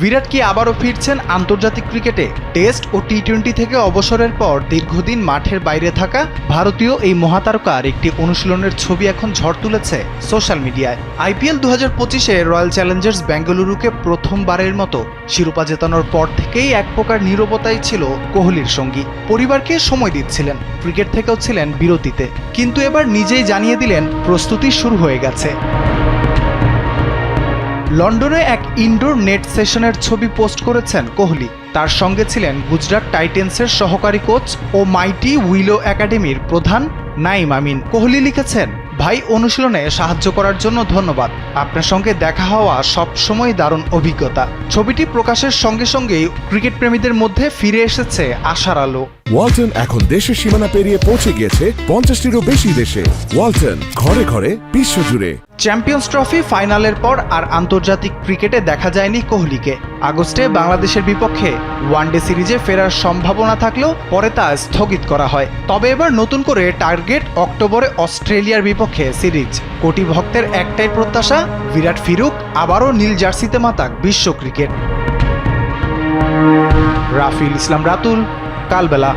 বিরাট কি আবারও ফিরছেন আন্তর্জাতিক ক্রিকেটে? টেস্ট ও টি-20 থেকে অবসরের পর দীর্ঘদিন মাঠের বাইরে থাকা ভারতীয় এই মহাতারকার একটি অনুশীলনের ছবি এখন ঝড় তুলেছে সোশ্যাল মিডিয়ায়। আইপিএল 2025-এ রয়্যাল চ্যালেঞ্জার্স বেঙ্গালুরুকে প্রথমবারের মতো শিরোপা জেতানোর পর থেকেই এক প্রকার নীরবতাই ছিল কোহলির সঙ্গী। পরিবারকে সময় দিচ্ছিলেন, ক্রিকেট থেকেও ছিলেন বিরতিতে, কিন্তু এবার নিজেই জানিয়ে দিলেন প্রস্তুতি শুরু হয়ে গেছে। লন্ডনে এক ইনডোর নেট সেশনের ছবি পোস্ট করেছেন কোহলি। তার সঙ্গে ছিলেন গুজরাট টাইটেন্সের সহকারী কোচ ও মাইটি উইলো একাডেমির প্রধান নাইম আমিন। কোহলি লিখেছেন, ভাই, অনুশীলনে সাহায্য করার জন্য ধন্যবাদ। আপনার সঙ্গে দেখা হওয়া সবসময় দারুণ অভিজ্ঞতা। ছবিটি প্রকাশের সঙ্গে সঙ্গেই ক্রিকেট প্রেমীদের মধ্যে ফিরে এসেছে আশার আলো। ওয়ালটন এখন দেশের সীমানা পেরিয়ে পৌঁছে গিয়েছে 50টিরও বেশি দেশে। ওয়ালটন, ঘরে ঘরে, বিশ্বজুড়ে। চ্যাম্পিয়ন্স ট্রফি ফাইনালের পর আর আন্তর্জাতিক ক্রিকেটে দেখা যায়নি কোহলিকে। আগস্টে বাংলাদেশের বিপক্ষে ওয়ানডে সিরিজে ফেরার সম্ভাবনা থাকলেও পরে তা স্থগিত করা হয়। তবে এবার নতুন করে টার্গেট অক্টোবরে অস্ট্রেলিয়ার বিপক্ষে সিরিজ। কোটি ভক্তের একটাই প্রত্যাশা, বিরাট ফিরুক, আবারও নীল জার্সিতে মাতাক বিশ্ব ক্রিকেট। রাফিল ইসলাম রাতুল, কালবেলা।